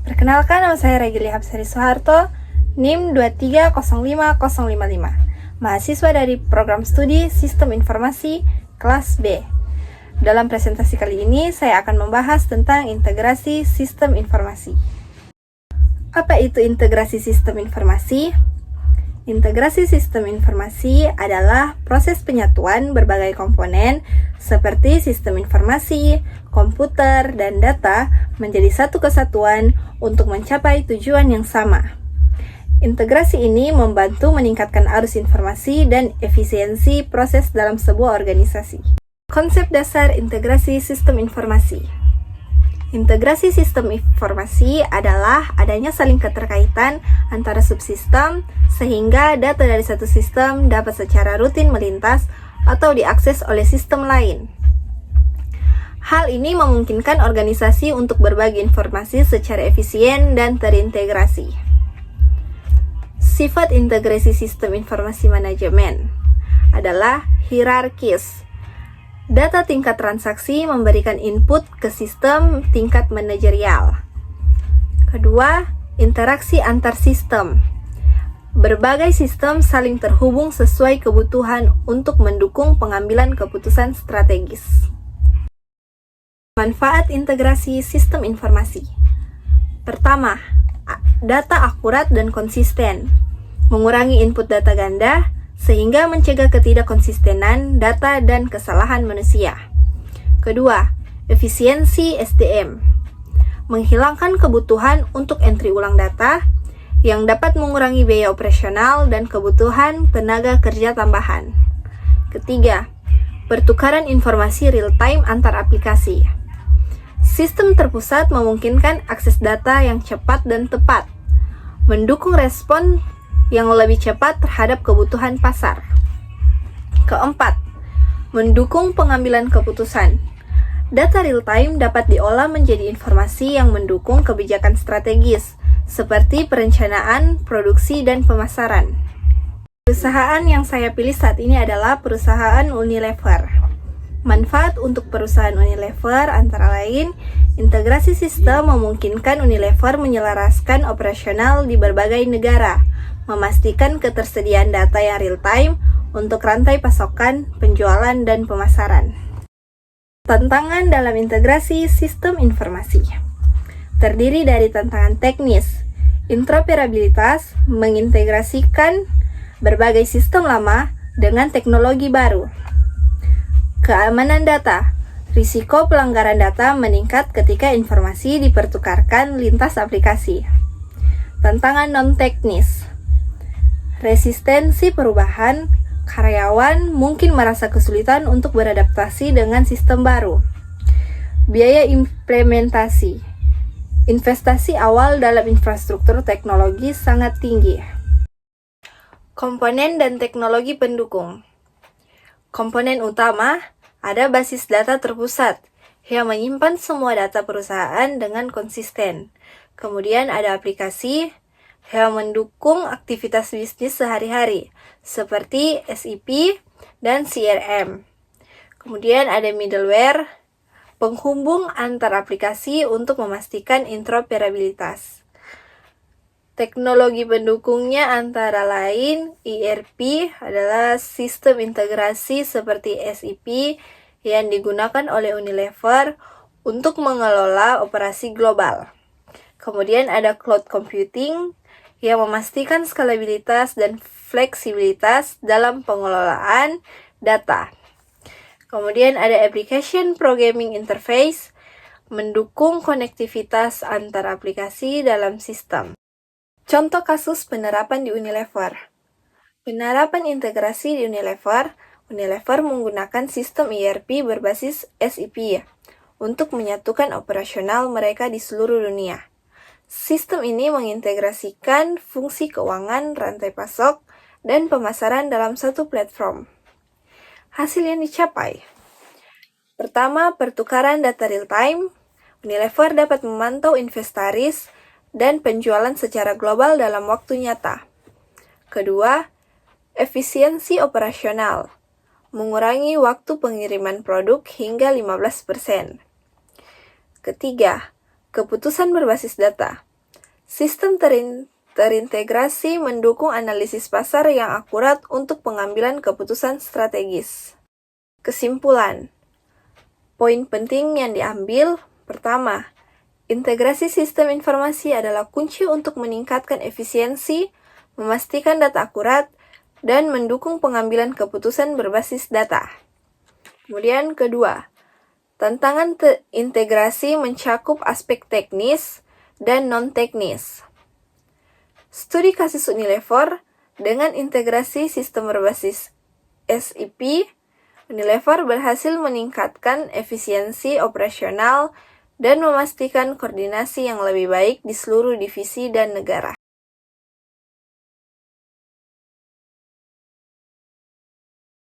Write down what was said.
Perkenalkan, nama saya Regili Hapsari Soeharto, NIM 2305055, mahasiswa dari Program Studi Sistem Informasi kelas B. Dalam presentasi kali ini, saya akan membahas tentang integrasi sistem informasi. Apa itu integrasi sistem informasi? Integrasi sistem informasi adalah proses penyatuan berbagai komponen seperti sistem informasi, komputer, dan data menjadi satu kesatuan untuk mencapai tujuan yang sama. Integrasi ini membantu meningkatkan arus informasi dan efisiensi proses dalam sebuah organisasi. Konsep dasar integrasi sistem informasi. Integrasi sistem informasi adalah adanya saling keterkaitan antara subsistem sehingga data dari satu sistem dapat secara rutin melintas atau diakses oleh sistem lain. Hal ini memungkinkan organisasi untuk berbagi informasi secara efisien dan terintegrasi. Sifat integrasi sistem informasi manajemen adalah hierarkis. Data tingkat transaksi memberikan input ke sistem tingkat manajerial. Kedua, interaksi antar sistem. Berbagai sistem saling terhubung sesuai kebutuhan untuk mendukung pengambilan keputusan strategis. Manfaat integrasi sistem informasi. Pertama, data akurat dan konsisten. Mengurangi input data ganda sehingga mencegah ketidakkonsistenan data dan kesalahan manusia. Kedua, efisiensi SDM. Menghilangkan kebutuhan untuk entry ulang data yang dapat mengurangi biaya operasional dan kebutuhan tenaga kerja tambahan. Ketiga, pertukaran informasi real-time antar aplikasi. Sistem terpusat memungkinkan akses data yang cepat dan tepat, mendukung respon yang lebih cepat terhadap kebutuhan pasar. Keempat, mendukung pengambilan keputusan. Data real-time dapat diolah menjadi informasi yang mendukung kebijakan strategis, seperti perencanaan, produksi, dan pemasaran. Perusahaan yang saya pilih saat ini adalah perusahaan Unilever. Manfaat untuk perusahaan Unilever antara lain, integrasi sistem memungkinkan Unilever menyelaraskan operasional di berbagai negara, memastikan ketersediaan data yang real-time untuk rantai pasokan, penjualan, dan pemasaran. Tantangan dalam integrasi sistem informasi terdiri dari tantangan teknis, interoperabilitas, mengintegrasikan berbagai sistem lama dengan teknologi baru. Keamanan data, risiko pelanggaran data meningkat ketika informasi dipertukarkan lintas aplikasi. Tantangan non-teknis, resistensi perubahan, karyawan mungkin merasa kesulitan untuk beradaptasi dengan sistem baru. Biaya implementasi, investasi awal dalam infrastruktur teknologi sangat tinggi. Komponen dan teknologi pendukung. Komponen utama, ada basis data terpusat yang menyimpan semua data perusahaan dengan konsisten. Kemudian ada aplikasi yang mendukung aktivitas bisnis sehari-hari, seperti SEP dan CRM. Kemudian ada middleware, penghubung antar aplikasi untuk memastikan interoperabilitas. Teknologi pendukungnya antara lain ERP adalah sistem integrasi seperti SEP yang digunakan oleh Unilever untuk mengelola operasi global. Kemudian ada cloud computing yang memastikan skalabilitas dan fleksibilitas dalam pengelolaan data. Kemudian ada application programming interface, mendukung konektivitas antar aplikasi dalam sistem. Contoh kasus penerapan di Unilever. Penerapan integrasi di Unilever menggunakan sistem ERP berbasis SEP untuk menyatukan operasional mereka di seluruh dunia. Sistem ini mengintegrasikan fungsi keuangan, rantai pasok, dan pemasaran dalam satu platform. Hasil yang dicapai. Pertama, pertukaran data real-time. Unilever dapat memantau inventaris dan penjualan secara global dalam waktu nyata. Kedua, efisiensi operasional. Mengurangi waktu pengiriman produk hingga 15%. Ketiga, keputusan berbasis data. Sistem terintegrasi mendukung analisis pasar yang akurat untuk pengambilan keputusan strategis. Kesimpulan. Poin penting yang diambil, pertama, integrasi sistem informasi adalah kunci untuk meningkatkan efisiensi, memastikan data akurat, dan mendukung pengambilan keputusan berbasis data. Kemudian kedua, tantangan integrasi mencakup aspek teknis dan non-teknis. Studi kasus Unilever dengan integrasi sistem berbasis SAP, Unilever berhasil meningkatkan efisiensi operasional dan memastikan koordinasi yang lebih baik di seluruh divisi dan negara.